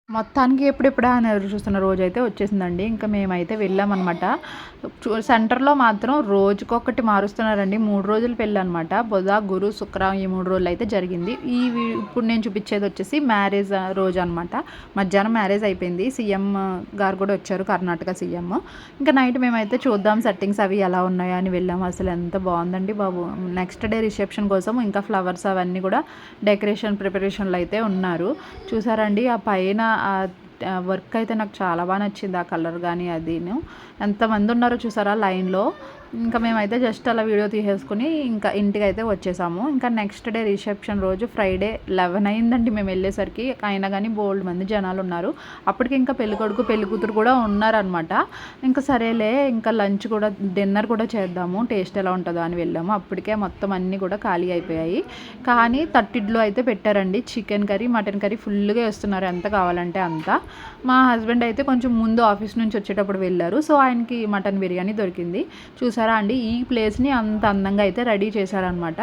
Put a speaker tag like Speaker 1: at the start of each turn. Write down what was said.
Speaker 1: మొత్తానికి ఎప్పుడెప్పుడా అని ఎదురు చూస్తున్న రోజైతే వచ్చేసిందండి. ఇంకా మేమైతే వెళ్ళామనమాట. సెంటర్‌లో మాత్రం రోజుకొకటి మారుస్తున్నారండి. 3 రోజులు పెళ్ళనమాట. బుధ, గురు, శుక్ర ఈ 3 రోజులైతే జరిగింది. ఇప్పుడు నేను చూపిచ్చేదొచ్చేసి మ్యారేజ్ రోజనమాట. మధ్యాహ్నం మ్యారేజ్ అయిపోయింది. సీఎం గారు కూడా వచ్చారు. కర్ణాటక సీఎం. ఇంకా నైట్ మేమైతే చూద్దాం సెట్టింగ్స్ అవి ఎలా ఉన్నాయా అని వెళ్ళాము. అసలు ఎంత బావుందండి బాబు! నెక్స్ట్ డే రిసెప్షన్ కోసం ఇంకా ఫ్లవర్స్ అవన్నీ కూడా డెకరేషన్ ప్రిపరేషన్‌లో అయితే ఉన్నారు. చూసారండి ఆ పైన వర్క్ అయితే నాకు చాలా బాగా నచ్చింది. ఆ కలర్ కానీ అదీను. ఎంతమంది ఉన్నారో చూసారా లైన్‌లో. ఇంకా మేమైతే జస్ట్ అలా వీడియో తీసేసుకొని ఇంకా ఇంటికైతే వచ్చేసాము. ఇంకా నెక్స్ట్ డే రిసెప్షన్ రోజు ఫ్రైడే 11 అయిందండి మేము వెళ్ళేసరికి. అయినా కానీ బోలెడు మంది జనాలు ఉన్నారు. అప్పటికి ఇంకా పెళ్ళికొడుకు పెళ్ళికూతురు కూడా ఉన్నారనమాట. ఇంకా సరేలే ఇంకా లంచ్ కూడా డిన్నర్ కూడా చేద్దాము టేస్ట్ ఎలా ఉంటుందో అని వెళ్ళాము. అప్పటికే మొత్తం అన్నీ కూడా ఖాళీ అయిపోయాయి. కానీ తట్టిడ్లు అయితే పెట్టారండి. చికెన్ కర్రీ మటన్ కర్రీ ఫుల్గా వేస్తున్నారు ఎంత కావాలంటే అంత. మా హస్బెండ్ అయితే కొంచెం ముందు ఆఫీస్ నుంచి వచ్చేటప్పుడు వెళ్ళారు. సో ఆయనకి మటన్ బిర్యానీ దొరికింది. చూసారా అండి ఈ ప్లేస్ని అంత అందంగా అయితే రెడీ చేశారనమాట.